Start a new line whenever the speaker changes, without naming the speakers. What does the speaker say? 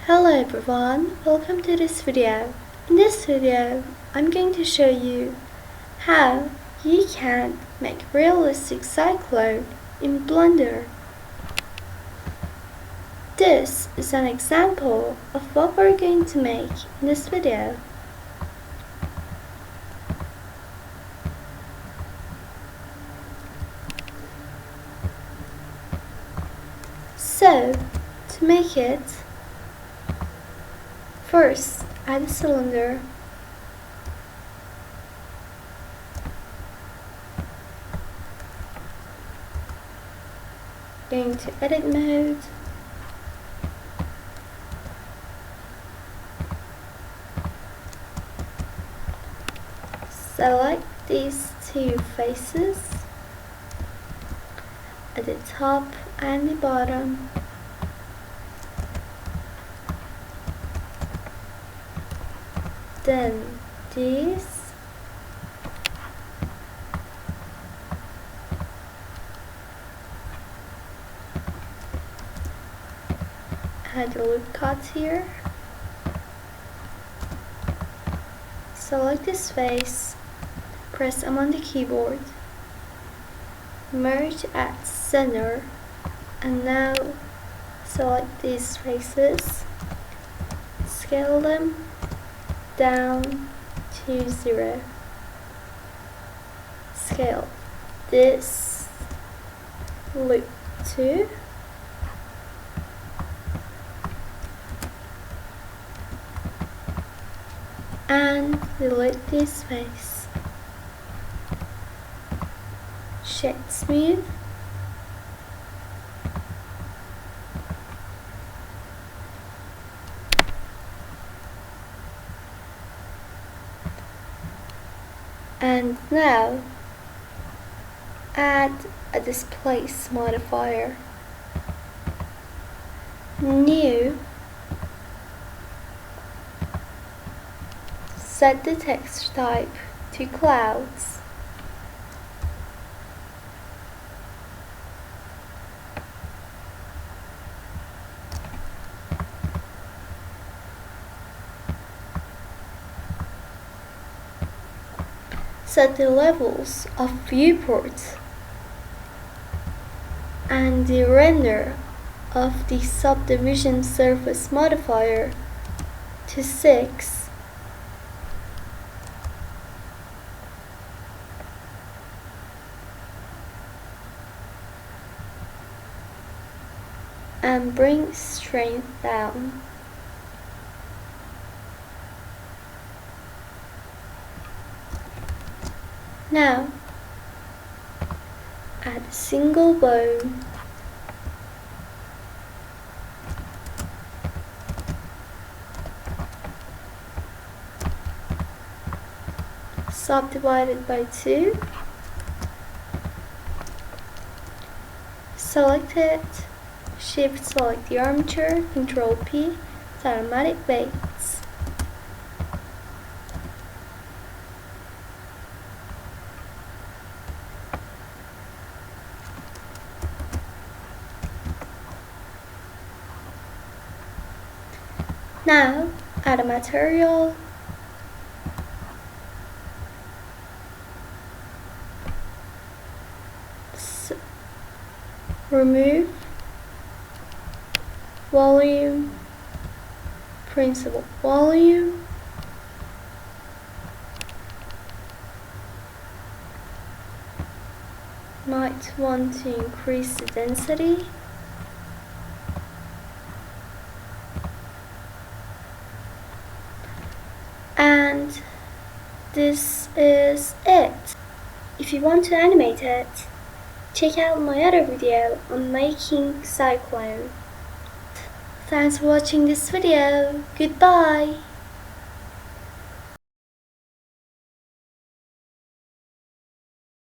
Hello everyone, welcome to this video. In this video, I'm going to show you how you can make realistic cyclone in Blender. This is an example of what we're going to make in this video. So, to make it, first add a cylinder. Going to edit mode. Select these two faces at the top and the bottom. Then these, add a loop cut here. Select this face, press M on the keyboard, merge at center, and now select these faces, scale them down to 0. Scale this loop to and delete this face. Shade smooth. And now add a displace modifier. New. Set the text type to clouds. Set the levels of viewports and the render of the subdivision surface modifier to 6. And bring strength down. Now, add a single bone. Subdivided by 2. Select it. Shift select the armature, Control P, it's automatic baits. Now add a material. Remove volume, principal volume, might want to increase the density, and this is it. If you want to animate it, check out my other video on making cyclone. Thanks for watching this video. Goodbye.